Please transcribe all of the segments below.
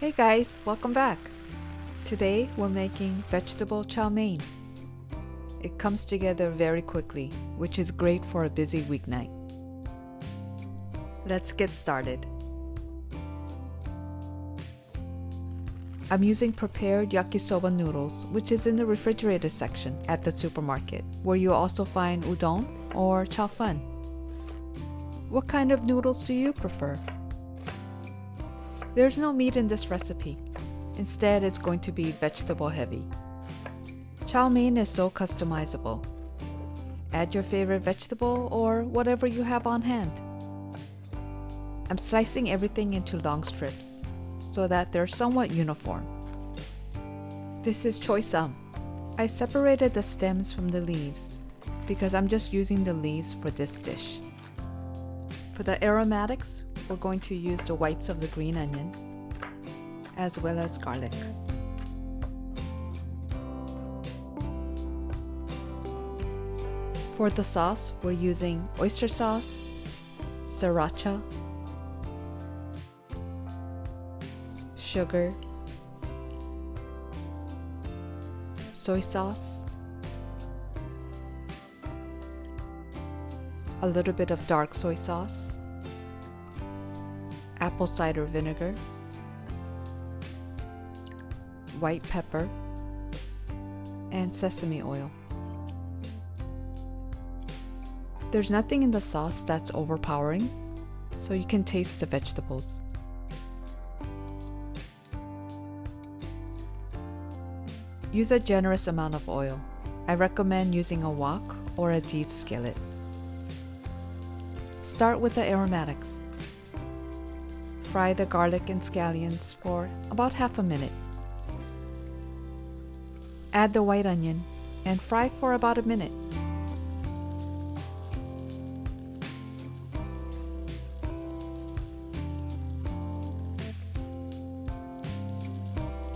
Hey guys, welcome back. Today we're making vegetable chow mein. It comes together very quickly, which is great for a busy weeknight. Let's get started. I'm using prepared yakisoba noodles, which is in the refrigerated section at the supermarket, where you'll also find udon or chow fun. What kind of noodles do you prefer? There's no meat in this recipe. Instead, it's going to be vegetable heavy. Chow mein is so customizable. Add your favorite vegetable or whatever you have on hand. I'm slicing everything into long strips so that they're somewhat uniform. This is choi. I separated the stems from the leaves because I'm just using the leaves for this dish. For the aromatics, we're going to use the whites of the green onion as well as garlic. For the sauce, we're using oyster sauce, sriracha, sugar, soy sauce, a little bit of dark soy sauce, apple cider vinegar, white pepper, and sesame oil. There's nothing in the sauce that's overpowering, so you can taste the vegetables. Use a generous amount of oil. I recommend using a wok or a deep skillet. Start with the aromatics. Fry the garlic and scallions for about half a minute. Add the white onion and fry for about a minute.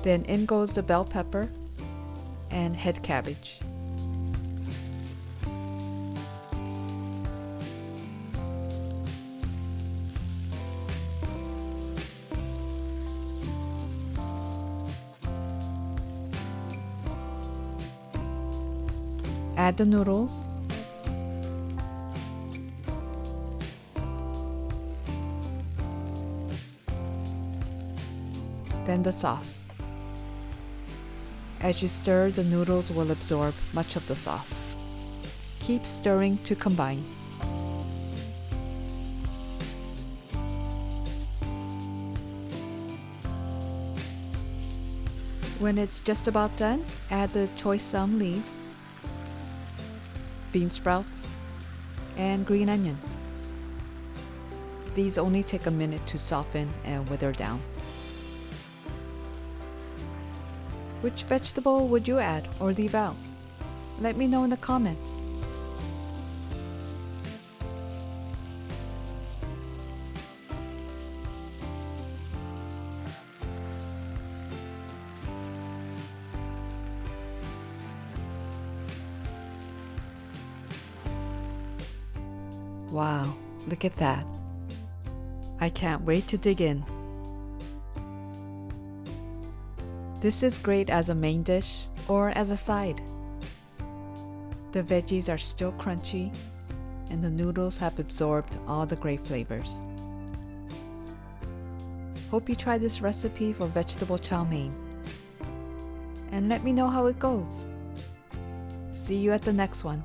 Then in goes the bell pepper and head cabbage. Add the noodles, then the sauce. As you stir, the noodles will absorb much of the sauce. Keep stirring to combine. When it's just about done, add the choi leaves, bean sprouts, and green onion. These only take a minute to soften and wither down. Which vegetable would you add or leave out? Let me know in the comments. Wow, look at that. I can't wait to dig in. This is great as a main dish or as a side. The veggies are still crunchy and the noodles have absorbed all the great flavors. Hope you try this recipe for vegetable chow mein. And let me know how it goes. See you at the next one.